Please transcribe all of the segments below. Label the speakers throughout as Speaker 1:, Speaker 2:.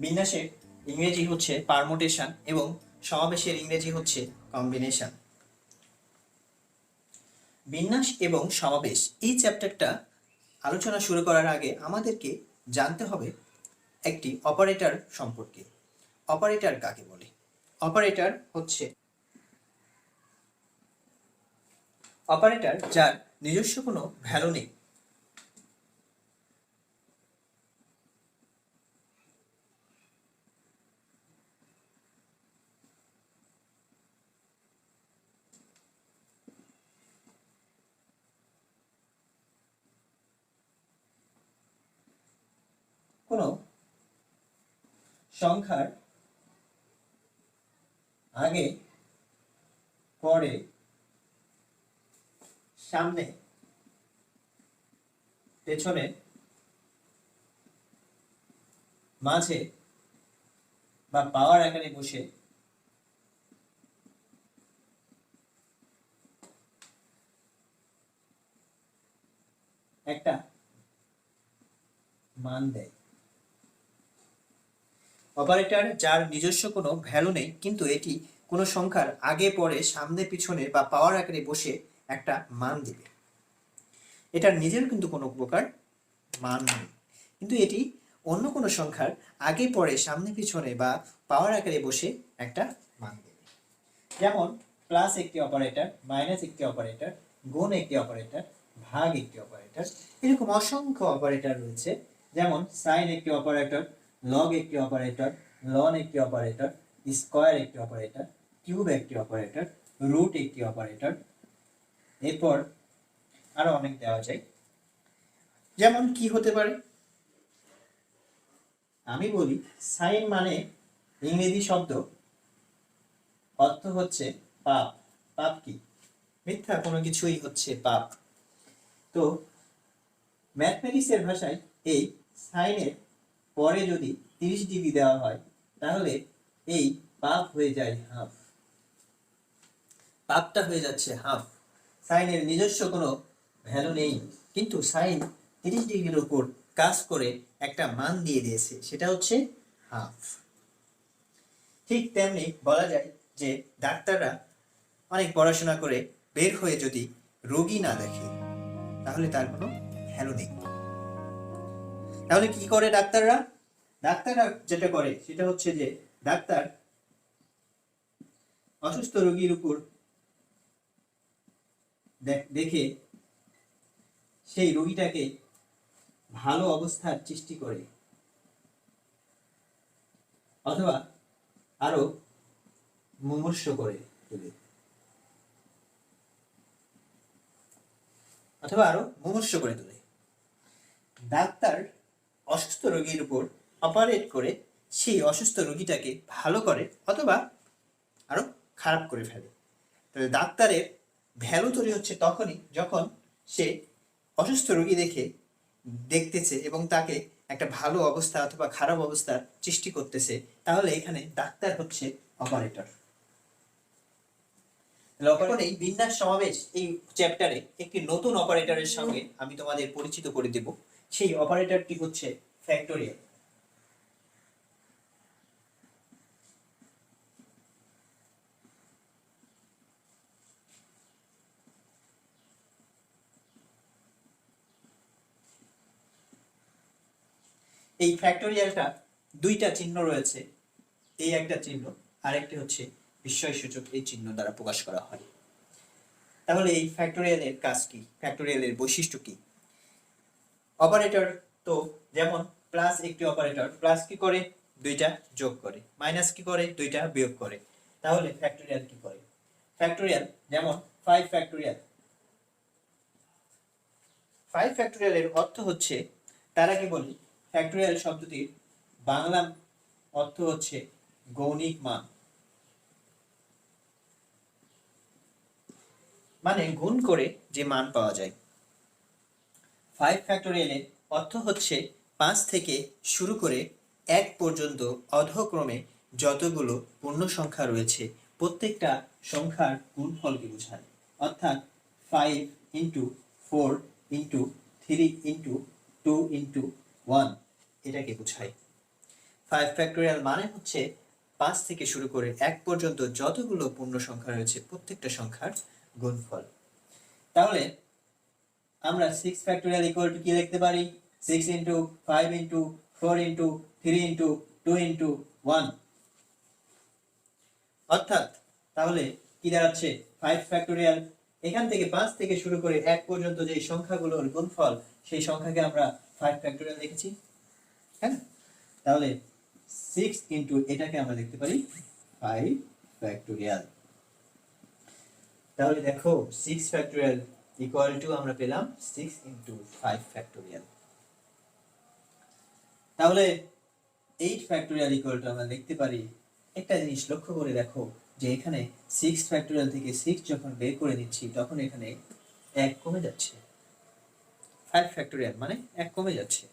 Speaker 1: বিন্যাসের ইংরেজি হচ্ছে পারমুটেশন এবং সমাবেশের ইংরেজি হচ্ছে কম্বিনেশন। বিন্যাস এবং সমাবেশ এই চ্যাপ্টারটা আলোচনা শুরু করার আগে আমাদেরকে জানতে হবে একটি অপারেটর সম্পর্কে। অপারেটর কাকে বলে? অপারেটর হচ্ছে অপারেটর যার নিজস্ব কোনো ভ্যালু নেই, কোনো সংখ্যার আগে, পরে, সামনে, পেছনে, মাঝে বা পাওয়ার আকারে বসে একটা মান দেয়। অপারেটর যার নিজস্ব কোনো ভ্যালু নেই, কিন্তু এটি কোনো সংখ্যার আগে, পরে, সামনে, পিছনে বা পাওয়ার আকারে বসে একটা মান দিবে। এটার নিজের কিন্তু কোনো প্রকার মান নেই, কিন্তু এটি অন্য কোনো সংখ্যার আগে, পরে, সামনে, পিছনে বা পাওয়ার আকারে বসে একটা মান দেবে। যেমন প্লাস একটি অপারেটর, মাইনাস একটি অপারেটর, গুণ একটি অপারেটর, ভাগ একটি অপারেটর, এরকম অসংখ্য অপারেটর রয়েছে। যেমন সাইন একটি অপারেটর, লগ একটি অপারেটর, লন একটি অপারেটর, স্কয়ার একটি অপারেটর, কিউব একটি অপারেটর, রুট একটি অপারেটর, এরপর আরো অনেক দেওয়া যায়। যেমন কি হতে পারে? আমি বলি সাইন মানে ইংরেজি শব্দ, অর্থ হচ্ছে পাপ। পাপ কি? মিথ্যা কোনো কিছুই হচ্ছে পাপ। তো ম্যাথমেটিক্সের ভাষায় এই সাইনের পরে যদি 30 ডিগ্রি দেওয়া হয়, তাহলে এই পাপ হয়ে যায় হাফ। পাপটা হয়ে যাচ্ছে হাফ। সাইনের নিজস্ব কোনো ভ্যালু নেই, কিন্তু সাইন 30 ডিগ্রির উপর কাজ করে একটা মান দিয়ে দিয়েছে, সেটা হচ্ছে হাফ। ঠিক তেমনি বলা যায় যে ডাক্তাররা অনেক পড়াশোনা করে বের হয়ে যদি রোগী না দেখে, তাহলে তার কোনো ভ্যালু নেই। তাহলে কি করে ডাক্তাররা? ডাক্তাররা যেটা করে সেটা হচ্ছে যে ডাক্তার অসুস্থ রোগীর উপর দেখে সেই রোগীটাকে ভালো অবস্থার সৃষ্টি করে, অথবা আরো মুমূর্ষ করে তোলে, ডাক্তার অসুস্থ রোগীর উপর অপারেট করে সেই অসুস্থ রোগীটাকে ভালো করে অথবা আরো খারাপ করে ফেলে। তাহলে ডাক্তারের ভ্যালু তৈরি হচ্ছে তখনই যখন সে অসুস্থ রোগী দেখতেছে এবং তাকে একটা ভালো অবস্থা অথবা খারাপ অবস্থার সৃষ্টি করতেছে, তাহলে এখানে ডাক্তার হচ্ছে অপারেটর। এখন এই বিন্যাস সমাবেশ এই চ্যাপ্টারে একটি নতুন অপারেটরের সঙ্গে আমি তোমাদের পরিচিত করে দেব। সেই অপারেটরটি হচ্ছে ফ্যাক্টোরিয়াল। এই ফ্যাক্টোরিয়ালটা দুইটা চিহ্ন রয়েছে, এই একটা চিহ্ন, আরেকটি হচ্ছে বিস্ময়সূচক এই চিহ্ন দ্বারা প্রকাশ করা হয়। তাহলে এই ফ্যাক্টোরিয়ালের কাজ কি? ফ্যাক্টোরিয়ালের বৈশিষ্ট্য কি? অপারেটর তো যেমন প্লাস একটি অপারেটর, প্লাস কি করে? দুইটা যোগ করে। মাইনাস কি করে? দুইটা বিয়োগ করে। তাহলে ফ্যাক্টোরিয়াল কি করে? ফ্যাক্টোরিয়াল যেমন 5 ফ্যাক্টোরিয়াল। 5 ফ্যাক্টোরিয়ালের অর্থ হচ্ছে, তার আগে বলি ফ্যাক্টোরিয়াল শব্দটির বাংলা অর্থ হচ্ছে গৌণিক মান, মানে গুণ করে যে মান পাওয়া যায়। 5 ফ্যাক্টোরিয়ালের অর্থ হচ্ছে 5 থেকে শুরু করে 1 পর্যন্ত অধক্রমে যতগুলো পূর্ণ সংখ্যা রয়েছে প্রত্যেকটা সংখ্যার গুণফলকে বোঝায়। অর্থাৎ 5 ইন্টু 4 ইন্টু 3 ইন্টু 2 ইন্টু 1 এটাকে বোঝায়। 5 ফ্যাক্টোরিয়াল মানে হচ্ছে 5 থেকে শুরু করে 1 পর্যন্ত যতগুলো পূর্ণ সংখ্যা রয়েছে প্রত্যেকটা সংখ্যার গুণফল। তাহলে আমরা 6 ফ্যাক্টোরিয়াল ইকুয়াল টু কি লিখতে পারি? 6 into 5 into 4 into 3 into 2 into 1। অর্থাৎ তাহলে কি দাঁড়াচ্ছে? 5 ফ্যাক্টোরিয়াল, এখান থেকে 5 থেকে শুরু করে 1 পর্যন্ত যে সংখ্যাগুলোর গুণফল সেই সংখ্যাকে আমরা 5 ফ্যাক্টোরিয়াল লিখেছি, হ্যাঁ? তাহলে 6 ইনটু এটাকে আমরা লিখতে পারি 5 ফ্যাক্টোরিয়াল। তাহলে দেখো 6 ফ্যাক্টোরিয়াল ইকুয়াল টু আমরা পেলাম 6 ইনটু 5 ফ্যাক্টোরিয়াল। তাহলে 8 ফ্যাক্টোরিয়াল ইকুয়াল টু আমরা লিখতে পারি, একটা জিনিস লক্ষ্য করে দেখো যে এখানে 6 ফ্যাক্টোরিয়াল থেকে 6 যখন বের করে নিচ্ছি তখন এখানে 1 কমে যাচ্ছে। 5 ফ্যাক্টোরিয়াল মানে 1 কমে যাচ্ছে।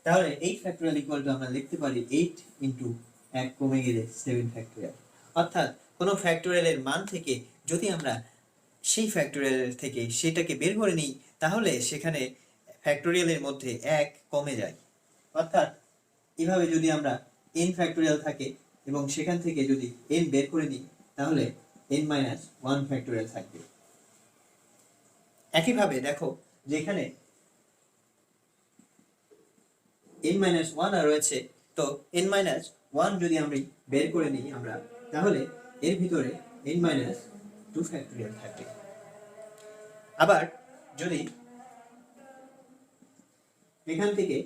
Speaker 1: তাহলে 8 ফ্যাক্টোরিয়াল ইকুয়াল টু আমরা লিখতে পারি 8 ইনটু 1 কমে গেলে 7 ফ্যাক্টোরিয়াল। অর্থাৎ কোনো ফ্যাক্টোরিয়ালের মান থেকে যদি আমরা সেই ফ্যাক্টোরিয়াল থেকে সেটাকে বের করে নিই তাহলে সেখানে ফ্যাক্টোরিয়ালের মধ্যে 1 কমে যায়। অর্থাৎ এভাবে যদি আমরা n ফ্যাক্টোরিয়াল থাকে এবং সেখান থেকে যদি n বের করে নিই তাহলে n-1 ফ্যাক্টোরিয়াল থাকবে। একইভাবে দেখো যে এখানে n-1 রয়েছে, তো n-1 যদি আমরা বের করে নিই আমরা তাহলে এর ভিতরে n-2 ফ্যাক্টোরিয়াল থাকবে। আবার যদি এখান থেকে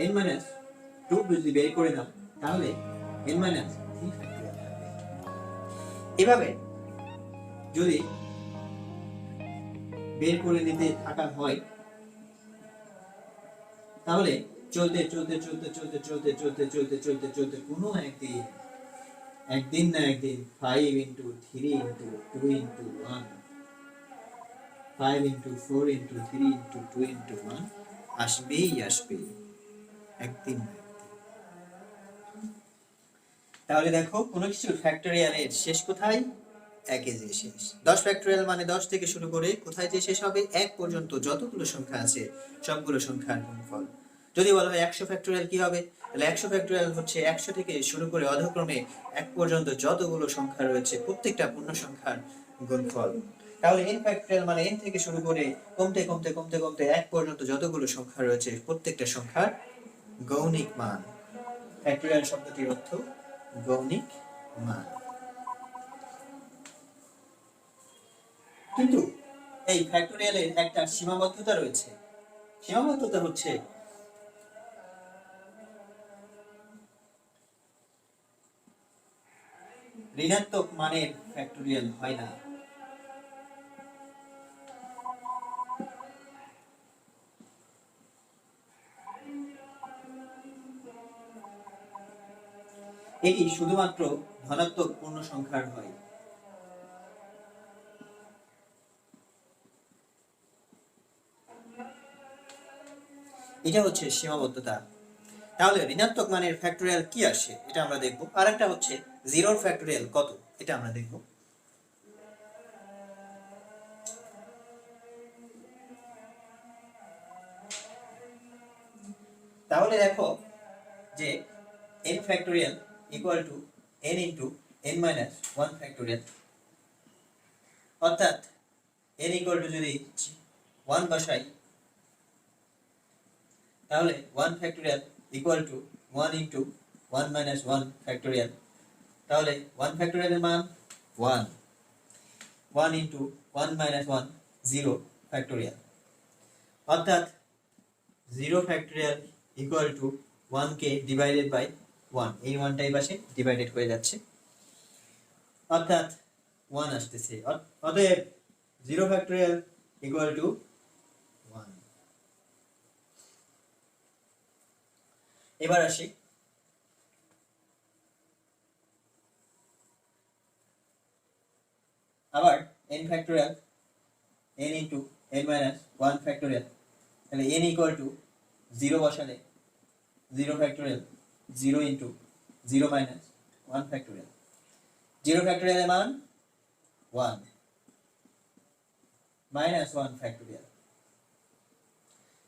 Speaker 1: n-2 যদি বের করে দাও তাহলে n-3 ফ্যাক্টোরিয়াল থাকবে। এভাবে যদি বের করে নিতে থাকা হয় তাহলে চলতে চলতে চলতে চলতে চলতে চলতে চলতে চলতে চলতে কোনো একদিন না একদিন 5 into 3 into 2 into 1, 5 into 4 into 3 into 2 into 1 আসবেই আসবে একদিন না একদিন। তাহলে দেখো কোনো কিছু ফ্যাক্টোরিয়ালের শেষ কোথায়? 1 এ যে শেষ। 10 ফ্যাক্টোরিয়াল মানে 10 থেকে শুরু করে কোথায় যে শেষ হবে? 1 পর্যন্ত যতগুলো সংখ্যা আছে সবগুলো সংখ্যার গুণফল। যদি বলা হয় 100 ফ্যাক্টোরিয়াল কি হবে? তাহলে 100 ফ্যাক্টোরিয়াল হচ্ছে 100 থেকে শুরু করে অধক্রমে 1 পর্যন্ত যতগুলো সংখ্যা রয়েছে প্রত্যেকটা পূর্ণ সংখ্যার গুণফল। তাহলে n ফ্যাক্টোরিয়াল মানে n থেকে শুরু করে কমতে কমতে কমতে কমতে 1 পর্যন্ত যতগুলো সংখ্যা রয়েছে প্রত্যেকটা সংখ্যার গৌণিক মান। ফ্যাক্টোরিয়াল শব্দটির অর্থ গৌণিক মান। কিন্তু এই ফ্যাক্টোরিয়ালের একটা সীমাবদ্ধতা রয়েছে। সীমাবদ্ধতা হচ্ছে ঋণাত্মক মানের ফ্যাক্টোরিয়াল হয় না। এটি শুধুমাত্র ধনাত্মক পূর্ণ সংখ্যার হয়। এটা হচ্ছে সীমাবদ্ধতা। তাহলে ঋণাত্মক মানের ফ্যাক্টোরিয়াল কি আসে এটা আমরা দেখব। আরেকটা হচ্ছে জিরোর ফ্যাক্টোরিয়াল কত এটা আমরা দেখব। তাহলে দেখো যে n factorial equal two n into n-1 factorial. অর্থাৎ n ইকুয়াল টু যদি 1 বসাই তাহলে 1 factorial equal to 1 into 1-1 factorial. তাহলে 1 ফ্যাক্টোরিয়ালের মান 1, 1 ইনটু 1-1 0 ফ্যাক্টোরিয়াল। অর্থাৎ 0 ফ্যাক্টোরিয়াল ইকুয়াল টু 1 কে ডিভাইডেড বাই 1, এই 1টাই পাশে ডিভাইডেড হয়ে যাচ্ছে অর্থাৎ 1 আসতেছে। অতএব 0 ফ্যাক্টোরিয়াল ইকুয়াল টু 1। এবার আসি আবার n factorial n into n-1 factorial. তাহলে n ইকুয়াল টু 0 বসালে 0 ফ্যাক্টোরিয়াল 0 ইনটু 0-1 ফ্যাক্টোরিয়াল। 0 ফ্যাক্টোরিয়ালের মান 1, -1 ফ্যাক্টোরিয়াল।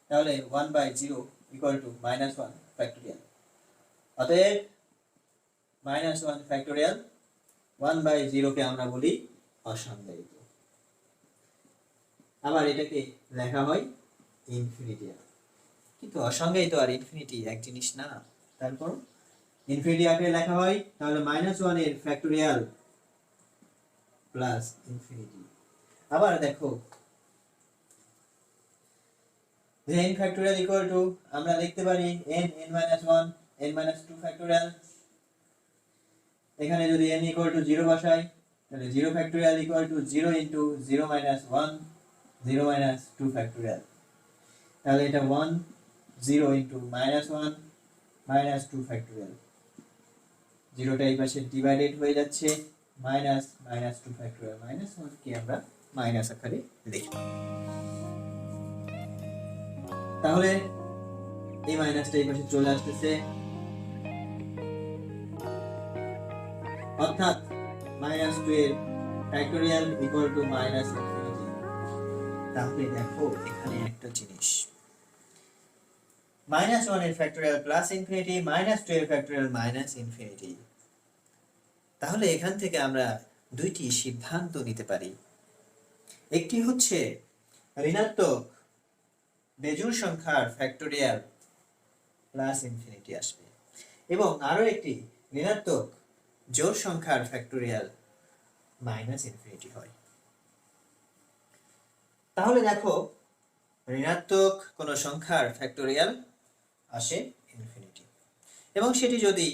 Speaker 1: তাহলে 1/0 ইকুয়াল টু -1 ফ্যাক্টোরিয়াল। অতএব -1 ফ্যাক্টোরিয়াল 1/0 কে আমরা বলি অসংজ্ঞায়িত। আবার এটাকে লেখা হয় ইনফিনিটি, কিন্তু অসংজ্ঞায়িত আর ইনফিনিটি এক জিনিস না। তারপর ইনফিনিটি আকারে লেখা হয়, তাহলে -1 এর ফ্যাক্টোরিয়াল প্লাস ইনফিনিটি। আবার দেখো যে n ফ্যাক্টোরিয়াল ইকুয়াল টু আমরা লিখতে পারি n-1 n-2 ফ্যাক্টোরিয়াল। এখানে যদি n ইকুয়াল টু 0 বসাই তাহলে 0 factorial equal two 0 into 0 - 1 0 - 2 factorial. তাহলে এটা 1 0 ইনটু -1 -2 ফ্যাক্টোরিয়াল। 0টা এই পাশে ডিভাইডেড হয়ে যাচ্ছে, -2 ফ্যাক্টোরিয়াল। -1 কে আমরা মাইনাস আকারে লিখব। তাহলে এই মাইনাসটা এই পাশে চলে আসতেছে, অর্থাৎ -2 এর ফ্যাক্টোরিয়াল ইকুয়াল টু -ইনফিনিটি। তাহলে দেখো এখানে একটা জিনিস, -1 এর ফ্যাক্টোরিয়াল প্লাস ইনফিনিটি, -2 এর ফ্যাক্টোরিয়াল মাইনাস ইনফিনিটি। তাহলে এখান থেকে আমরা দুইটি সিদ্ধান্ত নিতে পারি। একটি হচ্ছে ঋণাত্মক বেজোড় সংখ্যার ফ্যাক্টোরিয়াল প্লাস ইনফিনিটি আসবে, এবং আরো একটি ঋণাত্মক জোড় সংখ্যার ফ্যাক্টোরিয়াল মাইনাস ইনফিনিটি হয়। তাহলে দেখো ঋণাত্মক কোন সংখ্যার ফ্যাক্টোরিয়াল আসে ইনফিনিটি, এবং সেটি যদি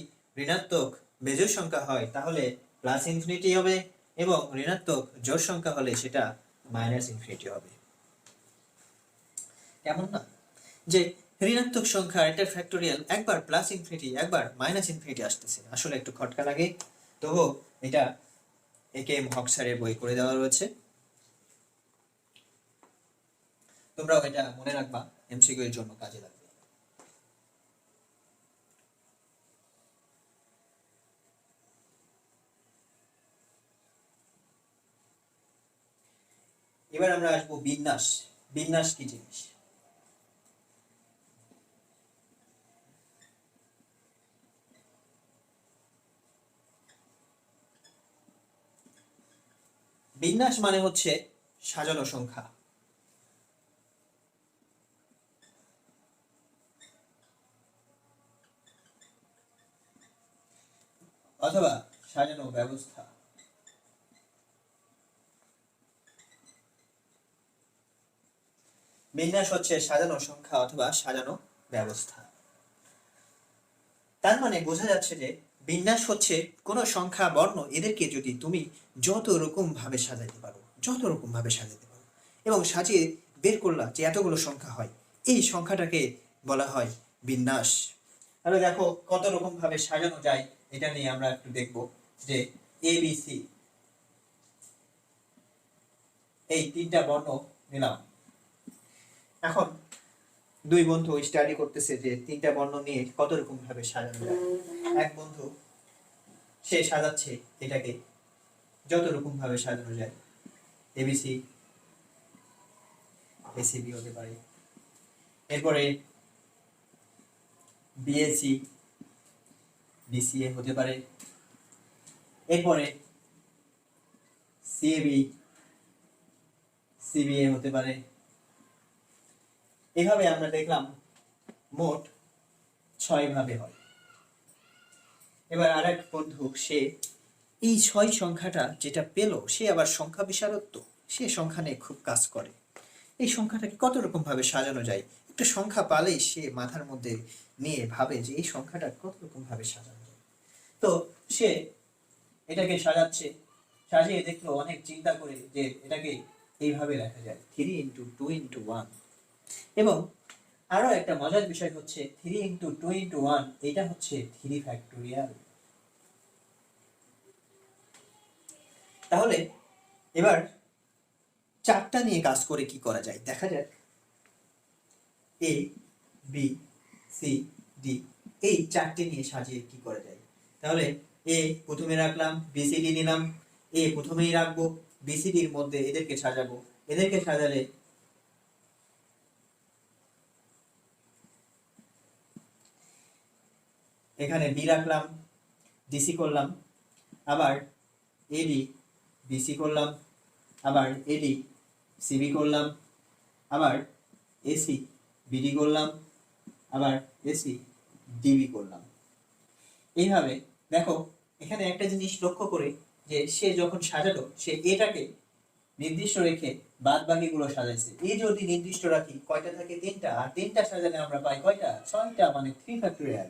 Speaker 1: ঋণাত্মক বেজোড় সংখ্যা হয় তাহলে প্লাস ইনফিনিটি হবে, এবং ঋণাত্মক জোড় সংখ্যা হলে সেটা মাইনাস ইনফিনিটি হবে। কেমন না যে ঋণাত্মক সংখ্যা এটার ফ্যাক্টোরিয়াল একবার প্লাস ইনফিনিটি একবার মাইনাস ইনফিনিটি আসতেছে, আসলে একটু খটকা লাগে। তবুও এটা একেএম হক স্যারের বই করে দেওয়া রয়েছে, তোমরাও এটা মনে রাখবা, এমসিকিউ এর জন্য কাজে লাগবে। এবার আমরা আসবো বিন্যাস। বিন্যাস কি জিনিস? বিন্যাস মানে হচ্ছে সাজানো সংখ্যা, অথবা সাজানো ব্যবস্থা। বিন্যাস হচ্ছে সাজানো সংখ্যা অথবা সাজানো ব্যবস্থা। তার মানে বোঝা যাচ্ছে যে বিন্যাস হচ্ছে কোন সংখ্যা বর্ণ এদেরকে যদি তুমি যত রকম ভাবে সাজাতে পারো, যত রকম ভাবে সাজাতে পারো, এবং সাজিয়ে বের করলা যে এতগুলো সংখ্যা হয়, এই সংখ্যাটাকে বলা হয় বিন্যাস। তাহলে দেখো কত রকম ভাবে সাজানো যায়, এটা নিয়ে আমরা একটু দেখব। যে ABC এই তিনটা বর্ণ নিলাম, এখন দুই বন্ধু স্টাডি করতেছে যে তিনটা বর্ণ নিয়ে কত রকম ভাবে সাজানো যায়। এক বন্ধু সে সাজাচ্ছে এটাকে যত রকম ভাবে সাজানো যায়, এবিসি এসিবি হতে পারে, এরপরে বিএসি বিসিএ হতে পারে, এরপরে সিএবি সিবিএ হতে পারে। এভাবে আমরা দেখলাম মোট 6 ভাবে হয়। এবার আরেক বন্ধু সে এই 6 সংখ্যাটা যেটা পেল, সে আবার সংখ্যা বিশারদ, সে সংখ্যা নিয়ে খুব কাজ করে। এই সংখ্যাটাকে কত রকম ভাবে সাজানো যায়, একটা সংখ্যা পালেই সে মাথার মধ্যে নিয়ে ভাবে যে এই সংখ্যাটা কত রকম ভাবে সাজানো যায়। তো সে এটাকে সাজাচ্ছে, সাজিয়ে দেখলো অনেক চিন্তা করে যে এটাকে এইভাবে লেখা যায় 3 × 2 × 1। এবং আরো একটা মজার বিষয় হচ্ছে 3 × 2 × 1 এটা হচ্ছে 3 ফ্যাক্টোরিয়াল। তাহলে এবার চারটা নিয়ে কাজ করে কি করা যায় দেখা যাক। এ বি সি ডি এই চারটে নিয়ে সাজিয়ে কি করা যায়। তাহলে এ প্রথমে রাখলাম, বিসিডি নিলাম, এ প্রথমেই রাখবো, বিসিডির মধ্যে এদেরকে সাজাবো, এদেরকে সাজালে এখানে বি রাখলাম, ডিসি করলাম, আবার এডি বিসি করলাম, আবার এডি সিবি করলাম, আবার এসি বিডি করলাম, আবার এসি ডিবি করলাম। এইভাবে দেখো এখানে একটা জিনিস লক্ষ্য করে যে সে যখন সাজালো সে এটাকে নির্দিষ্ট রেখে বাদ বাকিগুলো সাজাইছে। এই যদি নির্দিষ্ট রাখি কয়টা থাকে? তিনটা। আর তিনটা সাজালে আমরা পাই কয়টা? ছয়টা, মানে 3 ফ্যাক্টোরিয়াল।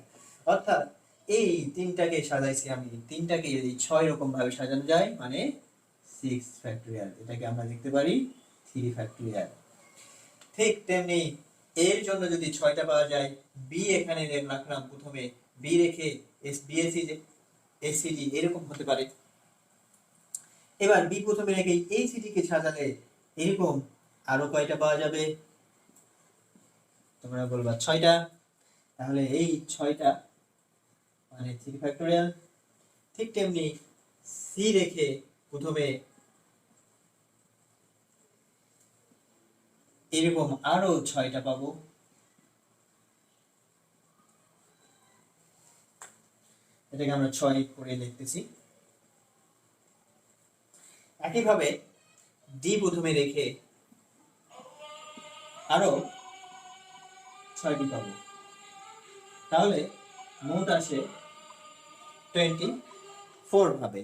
Speaker 1: অর্থাৎ এই তিনটাকে সাজাইছি আমি, তিনটাকে যদি 6 রকম ভাবে সাজানো যায় মানে 6 ফ্যাক্টোরিয়াল। এটাকে আমরা লিখতে পারি 3 ফ্যাক্টোরিয়াল। ঠিক তেমনি এর জন্য যদি 6টা পাওয়া যায়, বি এখানে রাখলাম প্রথমে, বি রেখে বিএসি এসিডি এরকম হতে পারে। এবার বি প্রথমে রেখে এই সিডি কে সাজালে এরকম আরো কয়টা পাওয়া যাবে? তোমরা বলবা 6টা। তাহলে এই 6টা মানে 3 ফ্যাক্টোরিয়াল। ঠিক তেমনি সি রেখে প্রথমে এরকম আরো 6টা পাবো। এটাকে আমরা 6 করে লিখতেছি। একইভাবে ডি প্রথমে রেখে আরো 6টি পাবো। তাহলে মোট আসে 24 ভাবে।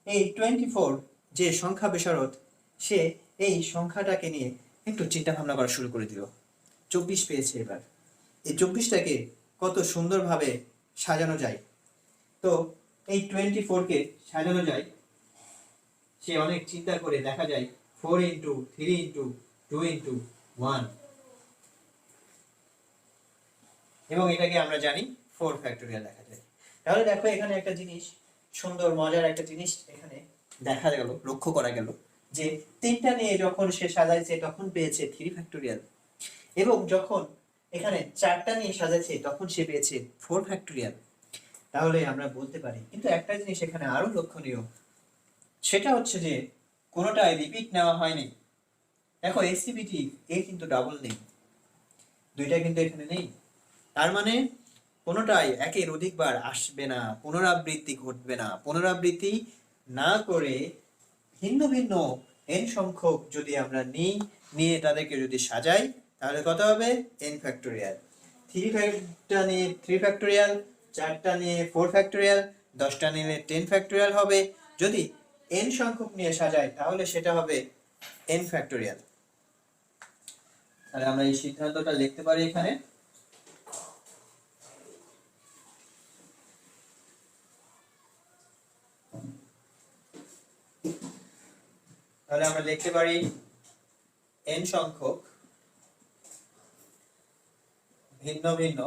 Speaker 1: এই 24 যে সংখ্যা বিশারদ সে এই সংখ্যাটাকে নিয়ে একটু চিন্তা ভাবনা করা শুরু করে দিল। 24 পেয়েছে। এবার এই 24টাকে কত সুন্দরভাবে সাজানো যায়। তো এই 24কে সাজানো যায়, সে অনেক চিন্তা করে দেখা যায় 4 ইন্টু 3 ইন্টু 2 ইন্টু 1, এবং এটাকে আমরা জানি 4 ফ্যাক্টোরিয়াল লেখা যায়। তাহলে দেখো এখানে একটা জিনিস, সুন্দর মজার একটা জিনিস এখানে দেখা গেল, লক্ষ্য করা গেল যে তিনটা নিয়ে যখন সে সাজাইছে তখন পেয়েছে 3 ফ্যাক্টোরিয়াল, এবং যখন এখানে 4টা নিয়ে সাজাইছে তখন সে পেয়েছে 4 ফ্যাক্টোরিয়াল। তাহলে আমরা বলতে পারি, কিন্তু একটা জিনিস এখানে আরো লক্ষণীয়, সেটা হচ্ছে যে কোনোটাই রিপিট নেওয়া হয়নি। দেখো এসিবিটি এ কিন্তু ডাবল নেই, দুইটা কিন্তু এখানে নেই। তার মানে কোনোটাই একের অধিকবার আসবে না, পুনরাবৃত্তি ঘটবে না। পুনরাবৃত্তি না করে ভিন্ন ভিন্ন n সংখ্যক যদি আমরা নিয়ে তাদেরকে যদি সাজাই তাহলে কত হবে? n factorial. 3টা নিয়ে 3 ফ্যাক্টোরিয়াল, 4টা নিয়ে 4 ফ্যাক্টোরিয়াল, 10টা নিলে 10 ফ্যাক্টোরিয়াল হবে। যদি n সংখ্যক নিয়ে সাজাই তাহলে সেটা হবে n ফ্যাক্টোরিয়াল। তাহলে আমরা এই সিদ্ধান্তটা লিখতে পারি এখানে। তাহলে আমরা লিখতে পারি n সংখ্যক ভিন্ন ভিন্ন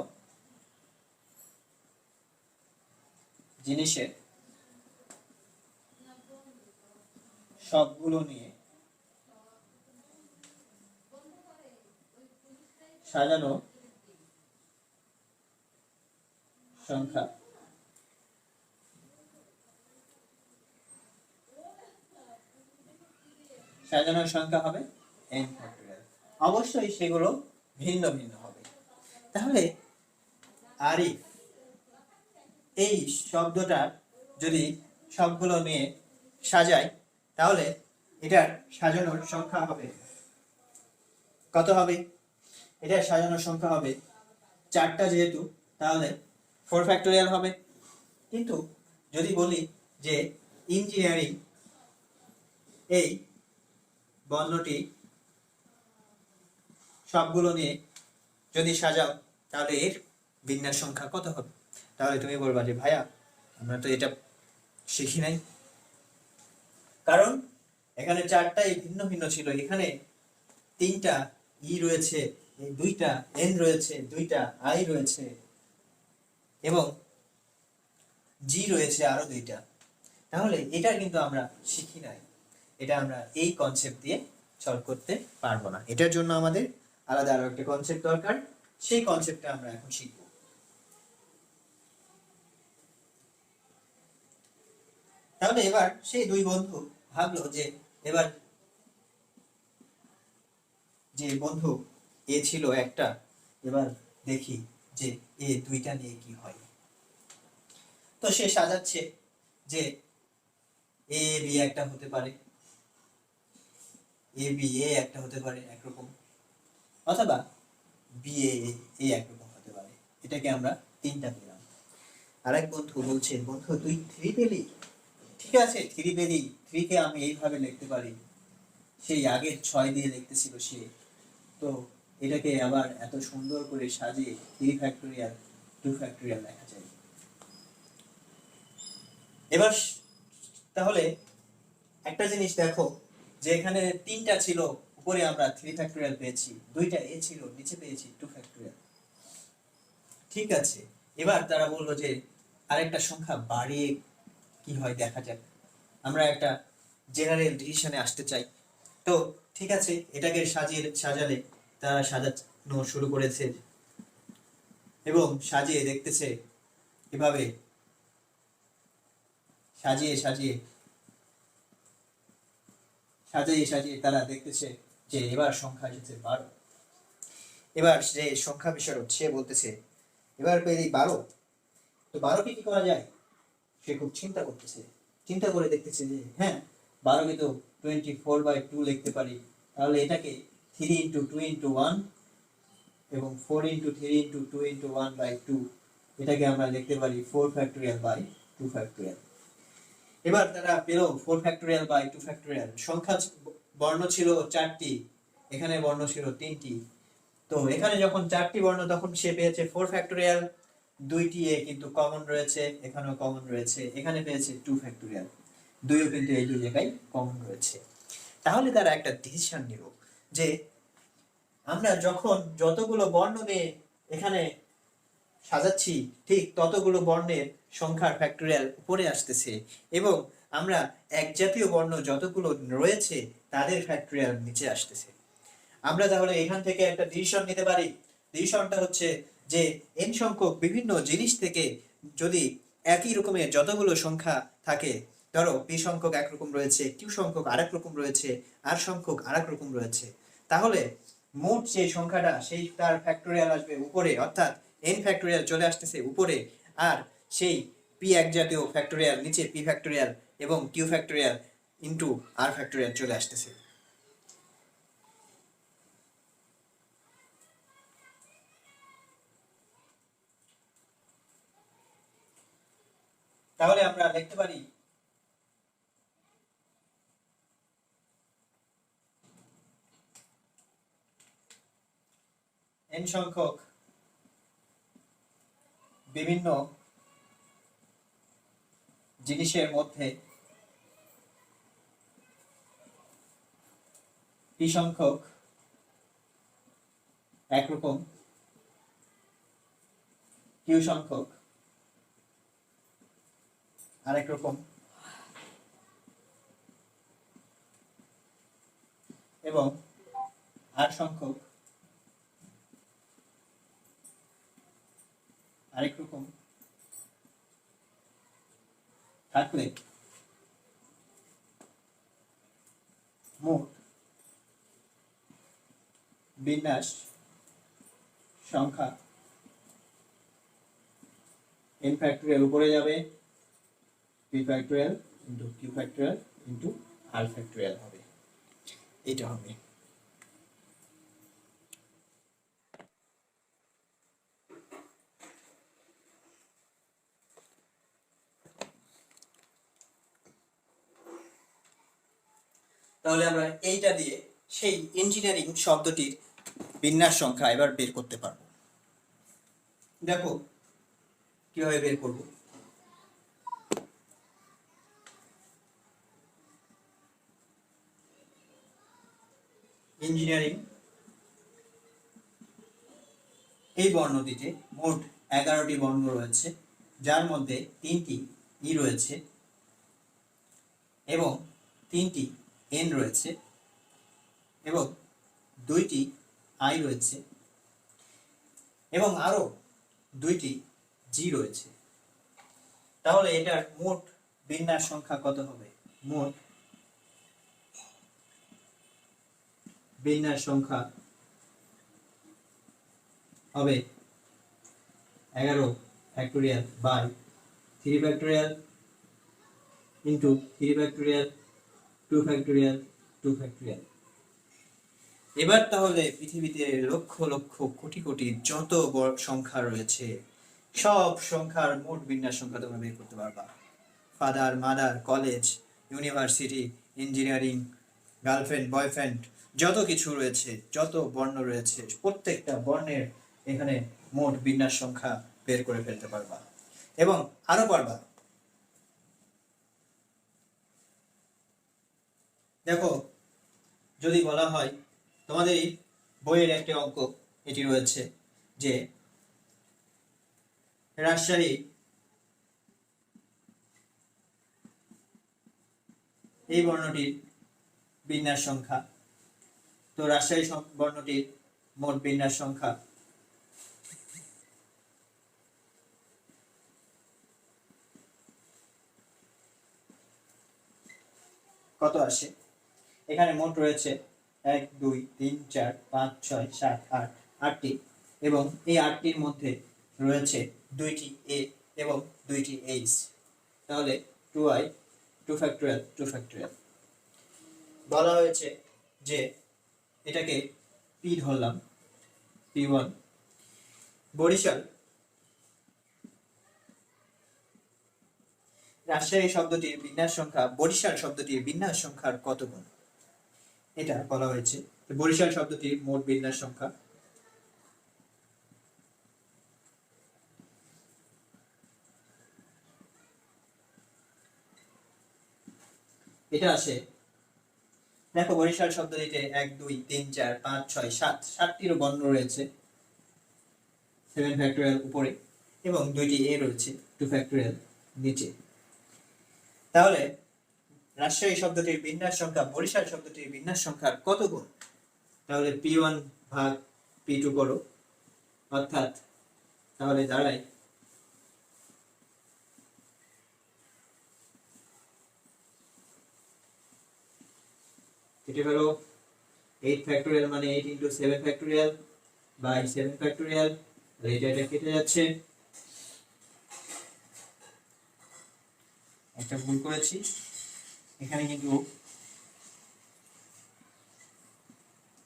Speaker 1: জিনিসের সবগুলো নিয়ে সাজানো সংখ্যা সাজানোর সংখ্যা হবে n ফ্যাক্টোরিয়াল। অবশ্যই সেগুলো ভিন্ন ভিন্ন হবে। তাহলে আরিফ এই শব্দটা যদি সবগুলো নিয়ে সাজাই তাহলে এটার সাজানোর সংখ্যা হবে কত হবে? এটার সাজানোর সংখ্যা হবে 4টা, যেহেতু তাহলে 4 ফ্যাক্টোরিয়াল হবে। কিন্তু যদি বলি যে ইঞ্জিনিয়ারিং এই বর্ণটি সবগুলো নিয়ে যদি সাজাও তাহলে এর বিন্যাস সংখ্যা কত হবে? তাহলে তুমি বলবা যে ভাইয়া আমরা তো এটা শিখি নাই, কারণ এখানে 4টাই ভিন্ন ভিন্ন ছিল। এখানে 3টা ই রয়েছে, 2টা এন রয়েছে, 2টা আই রয়েছে, এবং জি রয়েছে আরো 2টা। তাহলে এটা কিন্তু আমরা শিখি নাই, এটা আমরা এই কনসেপ্ট দিয়ে সলভ করতে পারবো না। এটার জন্য আমাদের আলাদা আরো একটা কনসেপ্ট দরকার, সেই কনসেপ্টটা আমরা এখন শিখব। তাহলে এবার সেই দুই বন্ধু ভাবলো যে এবার যে বন্ধু এ ছিল একটা, এবার দেখি যে এ 2টা নিয়ে কি হয়। তো সে সাজাচ্ছে যে এ বি একটা হতে পারে, এ বি এ একটা হতে পারে একরকম, অথবা বি এ এ একরকম হতে পারে। এটাকে আমরা তিনটা পেলাম। আরেক বন্ধু বলছে, বন্ধু তুই থ্রি পেলি? ঠিক আছে, থ্রি পেলি, থ্রি কে আমি এইভাবে লিখতে পারি, সেই আগের 6 দিয়ে লিখতেছিল সে, তো এটাকে আবার এত সুন্দর করে সাজিয়ে 3 ফ্যাক্টোরিয়াল 2 ফ্যাক্টোরিয়াল লেখা যায়। এবার তাহলে একটা জিনিস দেখো, যে এখানে 3টা ছিল, উপরে আমরা 3 ফ্যাক্টোরিয়াল পেয়েছি, 2টা এ ছিল, নিচে পেয়েছি 2 ফ্যাক্টোরিয়াল। ঠিক আছে, এবার তারা বললো যে আরেকটা সংখ্যা বাড়িয়ে কি হয় দেখা যাক, আমরা একটা জেনারেল ডিসিশনে আসতে চাই। তো ঠিক আছে, এটাকে সাজালে তারা সাজানো শুরু করেছে এবং সাজিয়ে দেখতেছে, এভাবে সাজিয়ে সাজিয়ে সাজিয়ে সাজিয়ে তারা দেখতেছে যে এবার সংখ্যা এসেছে 12। এবার যে সংখ্যা বিশারদ সে বলতেছে এবার পেলি 12, তো 12কে কি করা যায়? সে খুব চিন্তা করতেছে, চিন্তা করে দেখতেছে যে হ্যাঁ, 12কে তো 24/2 লিখতে পারি, তাহলে এটাকে 3 × 2 × 1 এবং 4 × 3 × 2 × 1/2, এটাকে আমরা লিখতে পারি 4 ফ্যাক্টোরিয়াল বাই 2 ফ্যাক্টোরিয়াল। এবার তারা পেল 4 ফ্যাক্টোরিয়াল বাই 2 ফ্যাক্টোরিয়াল। সংখ্যা বর্ণ ছিল 4টি, এখানে বর্ণ ছিল 3টি, তো এখানে যখন 4টি বর্ণ তখন সে পেয়েছে 4 ফ্যাক্টোরিয়াল, 2টি এ কিন্তু কমন রয়েছে, এখানেও কমন রয়েছে, এখানে পেয়েছে 2 ফ্যাক্টোরিয়াল, 2ও কিন্তু এই দুই জায়গায় কমন রয়েছে। তাহলে তারা একটা ডিসিশন নিল যে আমরা যখন যতগুলো বর্ণ নিয়ে এখানে সাজাচ্ছি, ঠিক ততগুলো বর্ণের সংখ্যার ফ্যাক্টোরিয়াল উপরে আসতেছে, এবং আমরা এক জাতীয় বর্ণ যতগুলো রয়েছে তাদের ফ্যাক্টোরিয়াল নিচে আসতেছে। আমরা তাহলে এখান থেকে একটা ডিসিশন নিতে পারি। ডিসিশনটা হচ্ছে যে n সংখ্যক বিভিন্ন জিনিস থেকে যদি একই রকমের যতগুলো সংখ্যা থাকে, ধরো p সংখ্যক একরকম রয়েছে, q সংখ্যক আরেক রকম রয়েছে, r সংখ্যক আরেক রকম রয়েছে, তাহলে মোট যে সংখ্যাটা সেই তার ফ্যাক্টোরিয়াল আসবে উপরে, অর্থাৎ n ফ্যাক্টোরিয়াল চলে আসতেছে উপরে, আর সেই p এক জাতীয় ফ্যাক্টোরিয়াল নিচে p ফ্যাক্টোরিয়াল এবং q factorial into r factorial চলে আসতেছে। তাহলে আমরা লিখতে পারি n সংখ্যক বিভিন্ন জিনিসের মধ্যে p সংখ্যক একরকম, q সংখ্যক আরেক রকম, এবং r সংখ্যক আরেক রকম থাকলে মোট বিন্যাস সংখ্যা n ফ্যাক্টোরিয়াল উপরে যাবে, p factorial into q factorial into r factorial হবে, এটা হবে। তাহলে আমরা এইটা দিয়ে সেই ইঞ্জিনিয়ারিং শব্দটির বিন্যাস সংখ্যা এবার বের করতে পারবো। দেখো কিভাবে বের করব। ইঞ্জিনিয়ারিং এই বর্ণটিতে মোট 11টি বর্ণ রয়েছে, যার মধ্যে 3টি ই রয়েছে এবং 3টি এন রয়েছে এবং 2টি আই রয়েছে এবং আরো 2টি জি রয়েছে। তাহলে এটার মোট বিন্যাস সংখ্যা কত হবে? মোট বিন্যাস সংখ্যা হবে 11 factorial by 3 factorial into 3 factorial 2 factorial 2 factorial. এবার তাহলে পৃথিবীতে লক্ষ লক্ষ কোটি কোটি যত বড় সংখ্যা রয়েছে সব সংখ্যার মোট বিন্যাস সংখ্যা তোমরা বের করতে পারবা। Father, mother, college, university, engineering, girlfriend, boyfriend, যত কিছু রয়েছে, যত বর্ণ রয়েছে, প্রত্যেকটা বর্ণের এখানে মোট বিন্যাস সংখ্যা বের করে ফেলতে পারবা। এবং আরো পারবা, দেখো যদি বলা হয় তোমাদের বইয়ের একটি অঙ্ক এটি রয়েছে যে রাজশাহী এই বর্ণটির বিন্যাস সংখ্যা, তো রাজশাহী বর্ণটির মোট বিন্যাস সংখ্যা কত আসে? এখানে মোট রয়েছে 1 2 3 4 5 6 7 8 8টি, এবং এই 8টির মধ্যে রয়েছে 2টি এ এবং 2টি এইচ। তাহলে 2i 2 ফ্যাক্টোরিয়াল 2 ফ্যাক্টোরিয়াল। বলা হয়েছে যে এটাকে পি ধরলাম, p1। বরিশাল, রাজশাহী শব্দটির বিন্যাস সংখ্যা বরিশাল শব্দটির বিন্যাস সংখ্যার কত গুণ, এটা বলা হয়েছে। বরিশাল শব্দটির মোট বিন্যাস সংখ্যা এটা আসে, দেখো বরিশাল শব্দটিতে 1 2 3 4 5 6 7 7টিরও বর্ণ রয়েছে 7 ফ্যাক্টোরিয়াল উপরে, এবং 2টি এ রয়েছে 2 ফ্যাক্টোরিয়াল নিচে। তাহলে রাজশাহী শব্দটির বিন্যাস সংখ্যা বরিশাল শব্দটির বিন্যাস সংখ্যার কত গুণ? তাহলে p1 ভাগ p2 করো, অর্থাৎ তাহলে দাঁড়ায় কেটে ফেলো 8 ফ্যাক্টোরিয়াল মানে 8 ইন্টু 7 ফ্যাক্টোরিয়াল বাই 7 ফ্যাক্টোরিয়াল, এটা কেটে যাচ্ছে। একটা ভুল করেছি, এখানে কিন্তু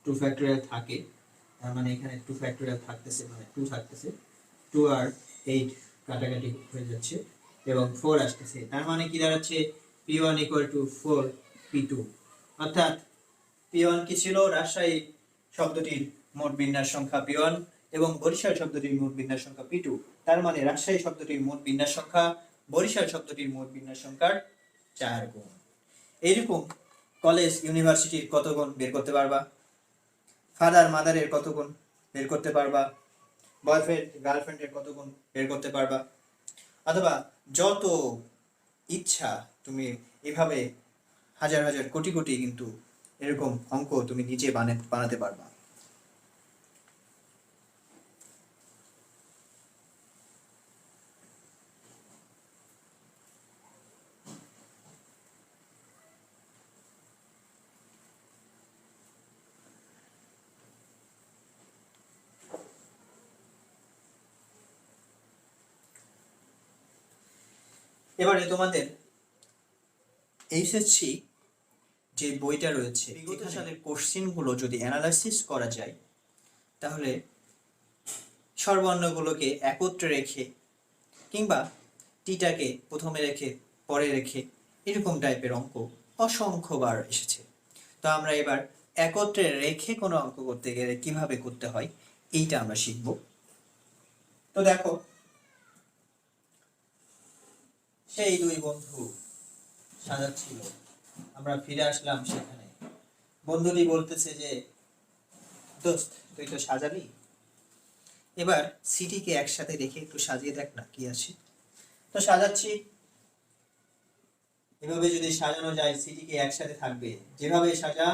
Speaker 1: 2 ফ্যাক্টোরিয়াল থাকে, তার মানে এখানে 2 ফ্যাক্টোরিয়াল থাকতেছে, মানে 2 থাকতেছে, 2 আর 8 কাটাকাটি হয়ে যাচ্ছে এবং 4 আসতেছে, তার মানে কি দাঁড়াচ্ছে p1 4 p2। অর্থাৎ p1 কি ছিল? রাজশাহী শব্দটির মোট বিন্যাস সংখ্যা p1 এবং বরিশাল শব্দটির মোট বিন্যাস সংখ্যা p2। তার মানে রাজশাহী শব্দটির মোট বিন্যাস সংখ্যা বরিশাল শব্দটির মোট বিন্যাস সংখ্যার 4 গুণ। এইরকম কলেজ, ইউনিভার্সিটির কত গুণ বের করতে পারবা, ফাদার, মাদারের কত গুণ বের করতে পারবা, বয়ফ্রেন্ড, গার্লফ্রেন্ডের কত গুণ বের করতে পারবা, অথবা যত ইচ্ছা তুমি এভাবে হাজার হাজার কোটি কোটি কিন্তু এরকম অঙ্ক তুমি নিজে বানাতে পারবা। এবারে তোমাদের এইচএসসি যে বইটা রয়েছে বিগত সালের কোশ্চেনগুলো যদি অ্যানালাইসিস করা যায় তাহলে স্বরবর্ণগুলোকে একত্রে রেখে কিংবা টিটাকে প্রথমে রেখে পরে রেখে এরকম টাইপের অঙ্ক অসংখ্যবার এসেছে। তো আমরা এবার একত্রে রেখে কোনো অঙ্ক করতে গেলে কিভাবে করতে হয় এইটা আমরা শিখব। তো দেখো, সেই দুই বন্ধু সাজাচ্ছিল, আমরা ফিরে আসলাম সেখানে। বন্ধুটি বলতেছে যে দোস্ত তুই তো সাজালি, এবার সিটিকে একসাথে রেখে একটু সাজিয়ে দেখ না কি আছে। তো সাজাচ্ছি, এভাবে যদি সাজানো যায় সিটিকে একসাথে থাকবে, যেভাবে সাজা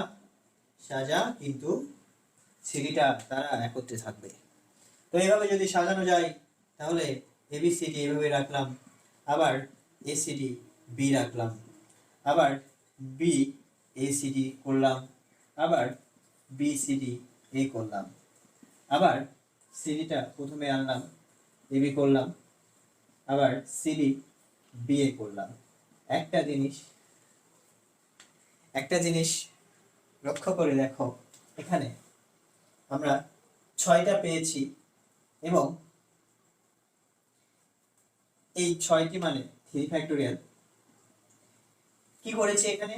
Speaker 1: সাজা কিন্তু সিটিটা তারা একত্রে থাকবে। তো এইভাবে যদি সাজানো যায় তাহলে এবিসিডি এভাবে রাখলাম, আবার এসিডি বি রাখলাম, আবার বি এসিডি করলাম, আবার বিসিডি এ করলাম, আবার সিডিটা প্রথমে আনলাম এবি করলাম, আবার সিডি বিয়ে করলাম। একটা জিনিস লক্ষ্য করে দেখো, এখানে আমরা 6টা পেয়েছি এবং এই 6টি মানে 3 ফ্যাক্টোরিয়াল। কি করেছি এখানে,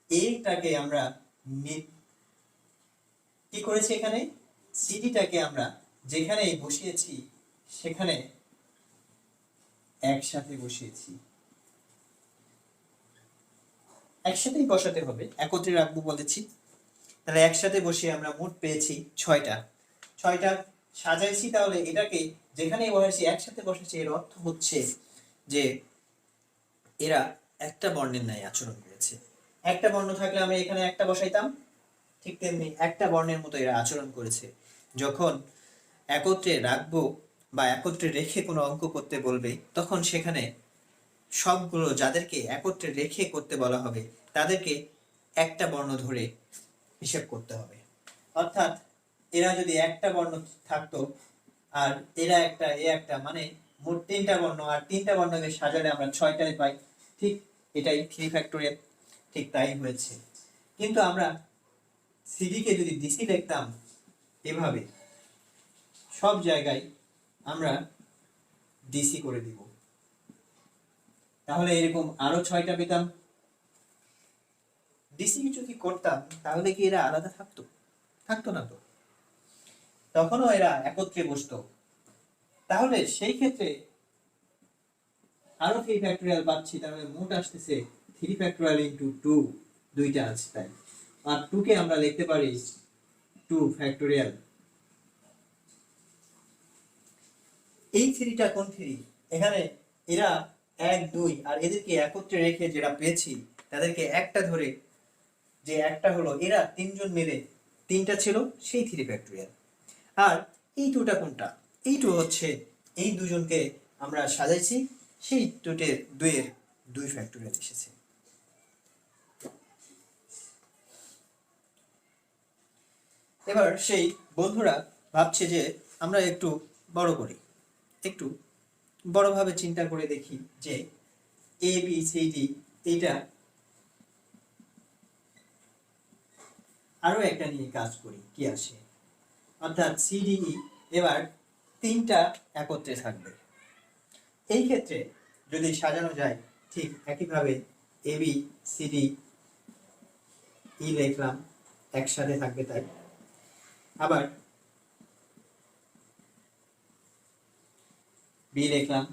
Speaker 1: এটাকে আমরা কি করেছি এখানে, সিডিটাকে আমরা যেখানে বসিয়েছি সেখানে একসাথে বসিয়েছি। একসাথেই বসাতে হবে, একত্রে রাখবো বলেছি। তাহলে একসাথে বসিয়ে আমরা মোট পেয়েছি 6টা সাজাইছি। তাহলে এটাকে যেখানেই বসাইছি একসাথে বসেছি, এর অর্থ হচ্ছে যে এরা একটা বর্ণের ন্যায় আচরণ করেছে। একটা বর্ণ থাকলে আমরা এখানে একটা বসাইতাম, ঠিক তেমনি একটা বর্ণের মতো এরা আচরণ করেছে। যখন একত্রে রাখবো বা একত্রে রেখে কোনো অঙ্ক করতে বলবে, তখন সেখানে সবগুলো যাদেরকে একত্রে রেখে করতে বলা হবে তাদেরকে একটা বর্ণ ধরে হিসাব করতে হবে। অর্থাৎ এরা যদি একটা বর্ণ থাকতো আর এরা একটা, এ একটা, মানে মোট 3টা বর্ণ, আর 3টা বর্ণকে সাজালে আমরা 6টাই পাই। ঠিক এটাই 3 ফ্যাক্টোরিয়াল, ঠিক তাই হয়েছে। কিন্তু আমরা সিডিকে যদি ডিসি লিখতাম এভাবে, সব জায়গায় আমরা ডিসি করে দিব, তাহলে এরকম আরো 6টা পেতাম। ডিসি যদি করতাম তাহলে কি এরা আলাদা থাকতো? থাকতো না তো, তখনও এরা একত্রে বসতো। তাহলে সেই ক্ষেত্রে আরো 3 ফ্যাক্টোরিয়াল পাচ্ছি, তাহলে মোট আসতেছে 3 ফ্যাক্টোরিয়াল ইনটু 2, দুইটা আছে তাই। আর 2 কে আমরা লিখতে পারি 2 ফ্যাক্টোরিয়াল। এই 3টা কোন 3? এখানে এরা 1 2, আর এদেরকে একত্রে রেখে যেটা পেয়েছি তাদেরকে একটা ধরে, যে একটা হলো এরা 3জন মিলে 3টা ছিল, সেই 3 ফ্যাক্টোরিয়াল। আর এই 2টা কোনটা? এই 2 হচ্ছে এই দুজনকে আমরা সাজাইছি, সেই 2-এর 2 ফ্যাক্টোরিয়াল এসেছে। এবার সেই বন্ধুরা ভাবছে যে আমরা একটু বড় করি, একটু বড়ভাবে চিন্তা করে দেখি যে এ বি সি ডি, এইটা আরো একটা নিয়ে কাজ করি, কি আসে। অর্থাৎ সিডিই এবার 3টা একত্রে থাকবে। এই ক্ষেত্রে যদি সাজানো যায় ঠিক একইভাবে A B C D E লিখলাম, একসাথে থাকবে তাই। আবার বি লিখলাম,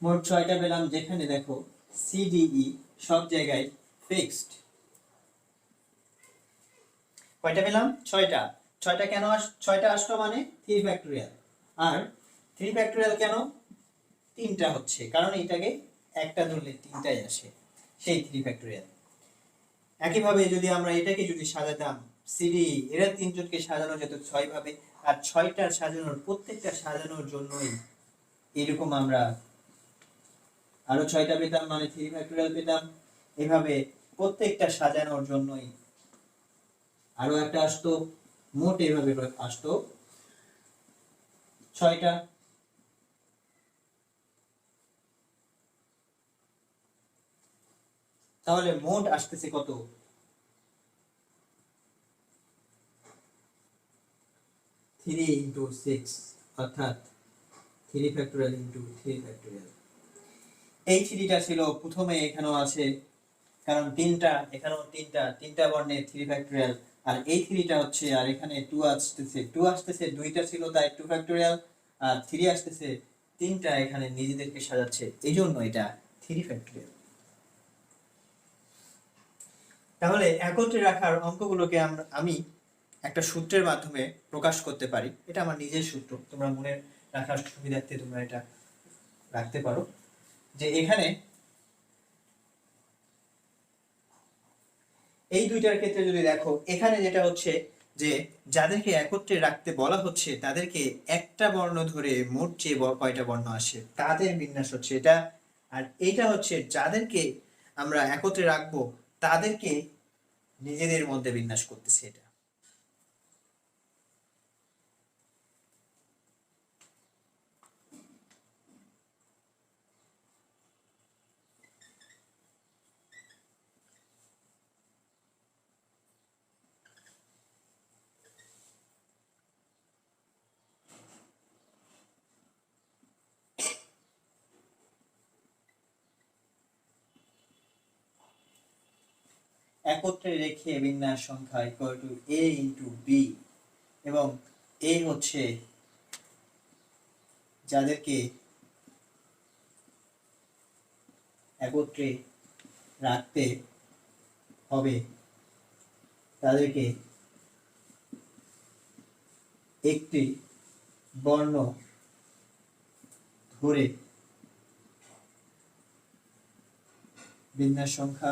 Speaker 1: মোট 6টা পেলাম, যেখানে দেখো সিডিই সব জায়গায় ফিক্সড। কয়টা পেলাম? 6টা। 6টা কেন 6টা আসলো, মানে 3 ফ্যাক্টোরিয়াল। আর 3 ফ্যাক্টোরিয়াল কেন? 3টা হচ্ছে কারণ এটাকে একটা ধরলে 3টাই আসে, সেই 3 ফ্যাক্টোরিয়াল। একইভাবে যদি আমরা এটাকে যদি সাজাতাম সিডি, এরা 3জনকে সাজানো যেত 6 ভাবে, আর 6টা সাজানোর, প্রত্যেকটা সাজানোর জন্যই এরকম আমরা আরো 6টা পেতাম, মানে 3 ফ্যাক্টোরিয়াল পেতাম। এভাবে প্রত্যেকটা সাজানোর জন্যই আরো একটা আসতো, মোট এভাবে আসতো 6টা। তাহলে মোট আসতেছে কত? 3 ইন্টু 6, অর্থাৎ 3 ফ্যাক্টোরিয়াল ইন্টু 3 ফ্যাক্টোরিয়াল। এই 3টা ছিল প্রথমে, এখানেও আছে, কারণ 3টা, এখানেও 3টা বর্ণের 3 ফ্যাক্টোরিয়াল। আর এই 3টা হচ্ছে, আর এখানে 2 আসতেছে 2টা ছিল তাই 2 ফ্যাক্টোরিয়াল, আর 3 আসতেছে 3টা এখানে নিজেদেরকে সাজাচ্ছে, এই জন্য এটা 3 ফ্যাক্টোরিয়াল। তাহলে একত্রে রাখার অঙ্কগুলোকে আমি একটা সূত্রের মাধ্যমে প্রকাশ করতে পারি। এটা আমার নিজের সূত্র, তোমরা মনে রাখার সুবিধার্থে তোমরা এটা রাখতে পারো। যে এখানে এই দুইটার ক্ষেত্রে যদি দেখো, এখানে যেটা হচ্ছে যে যাদেরকে একত্রে রাখতে বলা হচ্ছে তাদেরকে একটা বর্ণ ধরে মোট যে কয়টা বর্ণ আসে তাদের বিন্যাস হচ্ছে এটা। আর এইটা হচ্ছে যাদেরকে আমরা একত্রে রাখবো তাদেরকে নিজেদের মধ্যে বিন্যাস করতেছে এটা। একত্রে রেখে বিন্যাস সংখ্যা equal to a into b, এবং এ হচ্ছে যাদেরকে একত্রে রাখতে হবে তাদেরকে একটি বর্ণ ধরে বিন্যাস সংখ্যা,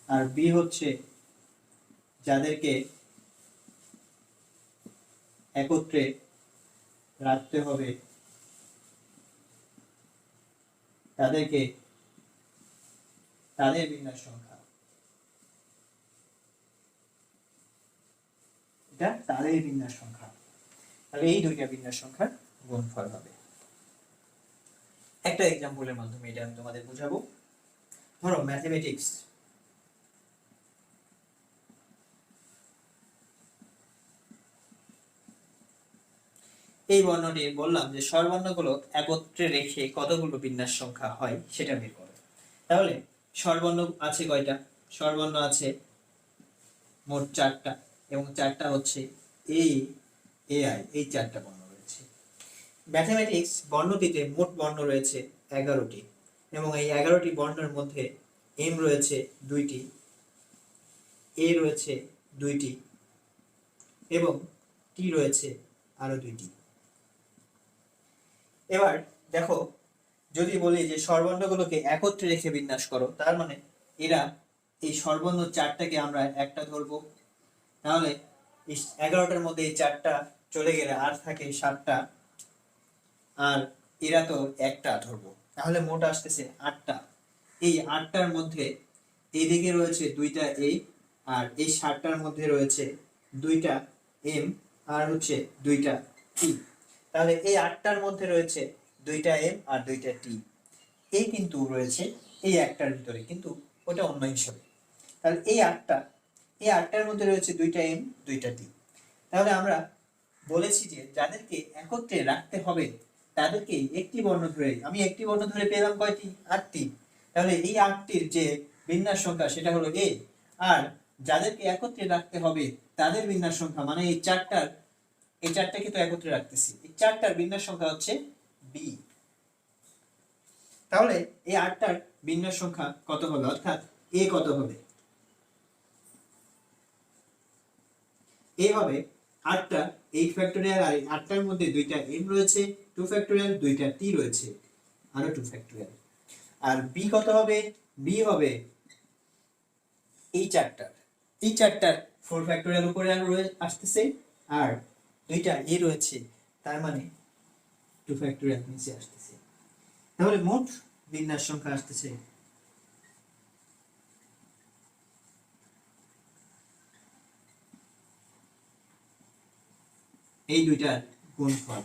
Speaker 1: আর বি হচ্ছে যাদেরকে একত্রে রাখতে হবে তাদেরকে তাদের বিন্যাস সংখ্যা, এটা তাদের বিন্যাস সংখ্যা। তাহলে এই দুইটা বিন্যাস সংখ্যার গুণফল হবে। একটা এক্সাম্পলের মাধ্যমে এটা আমি তোমাদের বোঝাবো। ধরো ম্যাথমেটিক্স, এই বর্ণটি বললাম যে স্বরবর্ণগুলো একত্রে রেখে কতগুলো বিন্যাস সংখ্যা হয় সেটা বের করো। তাহলে স্বরবর্ণ আছে কয়টা? স্বরবর্ণ আছে মোট 4টা, এবং 4টা হচ্ছে এ এ আই, এই 4টা বর্ণ রয়েছে। ম্যাথমেটিক্স বর্ণটিতে মোট বর্ণ রয়েছে 11টি, এবং এই 11টি বর্ণের মধ্যে এম রয়েছে 2টি, এ রয়েছে 2টি, এবং টি রয়েছে আরো 2টি। এবার দেখো, যদি বলি যে স্বরবর্ণগুলোকে একত্রে রেখে বিন্যাস করো, তার মানে এরা এই স্বরবর্ণ 4টাকে আমরা একটা ধরবো, তাহলে এই 11টার মধ্যে এই 4টা চলে গেলে আর থাকে 7টা, আর এরা তো একটা ধরবো, তাহলে মোট আসতেছে 8টা। এই 8টার মধ্যে এইদিকে রয়েছে 2টা এ, আর এই 7টার মধ্যে রয়েছে 2টা এম, আর হচ্ছে 2টা টি। তাহলে এই 8টার মধ্যে রয়েছে 2টা এম আর 2টা টি। এই কিন্তু রয়েছে এই একটার ভিতরে, কিন্তু ওটা অন্য হিসাবে। তাহলে এই 8টার মধ্যে রয়েছে 2টা এম 2টা টি। তাহলে আমরা বলেছি যে যাদেরকে একত্রে রাখতে হবে তাদেরকে একটি বর্ণ ধরে, আমি একটি বর্ণ ধরে পেলাম কয়টি? 8টি। তাহলে এই 8টির যে বিন্যাস সংখ্যা সেটা হলো এ, আর যাদেরকে একত্রে রাখতে হবে তাদের বিন্যাস সংখ্যা মানে এই 4টাকে তো একত্রে রাখতেছি, এই 4টার বিন্যাস সংখ্যা হচ্ছে বি। তাহলে এই 8টার বিন্যাস সংখ্যা কত হবে, অর্থাৎ এ কত হবে? এ হবে 8টা 8 ফ্যাক্টোরিয়াল, আর 8টার মধ্যে 2টা m রয়েছে 2 ফ্যাক্টোরিয়াল, 2টা t রয়েছে আরো 2 ফ্যাক্টোরিয়াল। আর b কত হবে? b হবে এই 4টার 4 ফ্যাক্টোরিয়াল উপরে আর আসতেছে, আর 2টা a রয়েছে, তার মানে 2 ফ্যাক্টোরিয়াল নিচে আসতেছে। তাহলে মোট বিন্যাস সংখ্যা আসতেছে এই দুইটার গুণফল।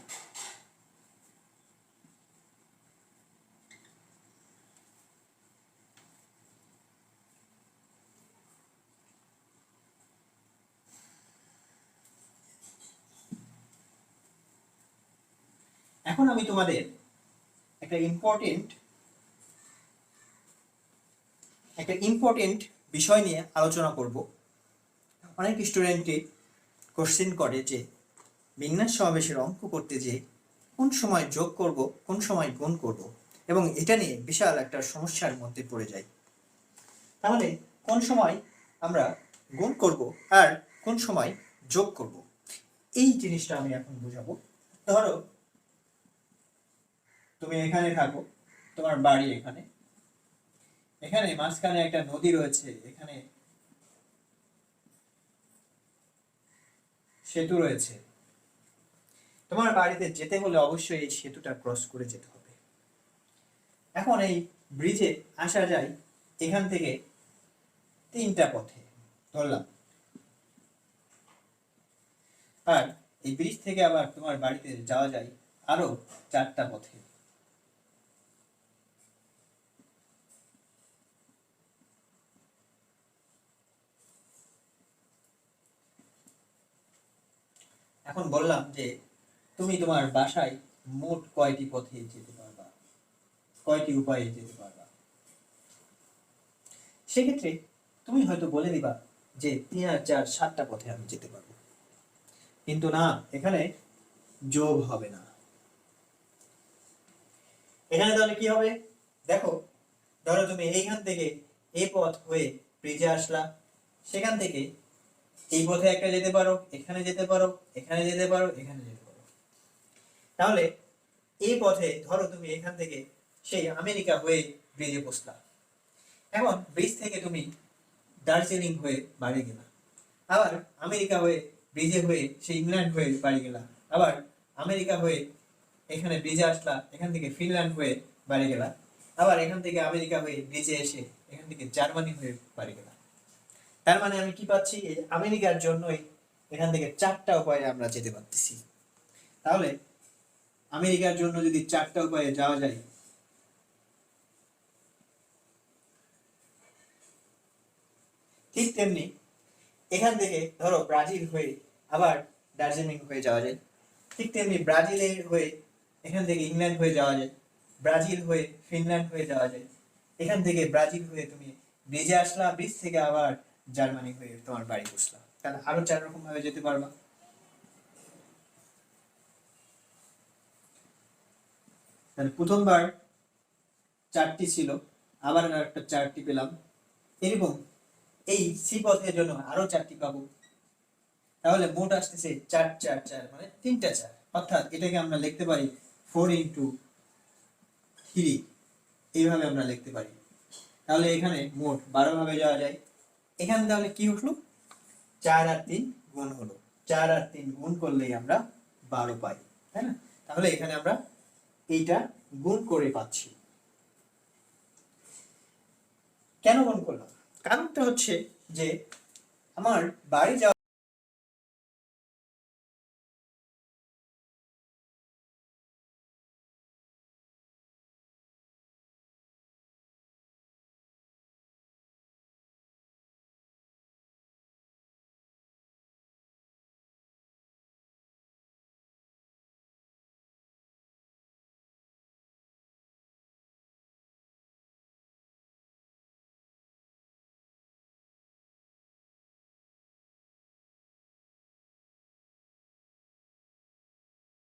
Speaker 1: এখন আমি তোমাদের একটা ইম্পর্টেন্ট বিষয় নিয়ে আলোচনা করব। অনেক স্টুডেন্টকে কোশ্চেন করে যে বিন্যাস সমাবেশের অঙ্ক করতে যে কোন সময় যোগ করব, কোন সময় গুণ করব, এবং এটা নিয়ে বিশাল একটা সমস্যার মধ্যে পড়ে যায়। তাহলে কোন সময় আমরা গুণ করব আর কোন সময় যোগ করব, এই জিনিসটা আমি এখন বুঝাবো। ধরো তুমি এখানে থাকো, তোমার বাড়ি এখানে, এখানে মাঝখানে একটা নদী রয়েছে, এখানে সেতু রয়েছে, তোমার বাড়িতে যেতে হলে অবশ্যই এই সেতুটা ক্রস করে যেতে হবে। এখন এই ব্রিজে আসা যায় এখান থেকে 3টা পথে ধরলাম, আর এই ব্রিজ থেকে আবার তোমার বাড়িতে যাওয়া যায় আরো 4টা পথে। এখন বললাম যে তুমি তোমার বাসায় মোট কয়টি পথে যেতে পারবা, কয়টি উপায়ে যেতে পারবা। সেক্ষেত্রে তুমি হয়তো বলে দিবা যে 3 আর 4 7টা পথে আমি যেতে পারবো, কিন্তু না, এখানে যোগ হবে না। এখানে তাহলে কি হবে দেখো, ধরো তুমি এইখান থেকে এই পথ হয়ে ব্রিজে আসলা, সেখান থেকে এই পথে একটা যেতে পারো, এখানে যেতে পারো, এখানে যেতে পারো, এখানে যেতে পারো। তাহলে এই পথে ধরো তুমি এখান থেকে সেই আমেরিকা হয়ে ব্রিজে বসলা, এখন ব্রিজ থেকে তুমি দার্জিলিং হয়ে বাড়ি গেলা, আবার আমেরিকা হয়ে ব্রিজে হয়ে সেই ইংল্যান্ড হয়ে বাড়ি গেলা, আবার আমেরিকা হয়ে এখানে ব্রিজে আসলা, এখান থেকে ফিনল্যান্ড হয়ে বাড়ি গেলা, আবার এখান থেকে আমেরিকা হয়ে ব্রিজে এসে এখান থেকে জার্মানি হয়ে বাড়ি গেলা। তার মানে আমি কি পাচ্ছি, এই আমেরিকার জন্যই এখান থেকে 4টা উপায়ে আমরা যেতে পারতেছি। তাহলে আমেরিকার জন্য যদি 4টা উপায়ে যাওয়া যায়, ঠিক তেমনি এখান থেকে ধরো ব্রাজিল হয়ে আবার দার্জিলিং হয়ে যাওয়া যায়, ঠিক তেমনি ব্রাজিলের হয়ে এখান থেকে ইংল্যান্ড হয়ে যাওয়া যায়, ব্রাজিল হয়ে ফিনল্যান্ড হয়ে যাওয়া যায়, এখান থেকে ব্রাজিল হয়ে তুমি ব্রিজে আসলা, ব্রিজ থেকে আবার জার্মানি হয়ে তোমার বাড়ি বসলা। তাহলে আরো 4 রকম ভাবে যেতে পারবা। তাহলে প্রথমবার 4টি ছিল, আবার একটা 4টি পেলাম, এরকম এই সি পথের জন্য আরো 4টি পাবো। তাহলে মোট আসতেছে 4 4 4, মানে 3টা 4, অর্থাৎ এটাকে আমরা লিখতে পারি 4 ইন্টু 3, এইভাবে আমরা লিখতে পারি। তাহলে এখানে মোট 12 ভাবে যাওয়া যায়। এখানে তাহলে কি হলো, 4 আর 3 গুণ হলো, 4 আর 3 গুণ করলেই আমরা 12 পাই, তাই না? তাহলে এখানে আমরা এইটা গুণ করে পাচ্ছি। কেন গুণ করলাম, কারণটা হচ্ছে যে আমার বাড়ি যাওয়া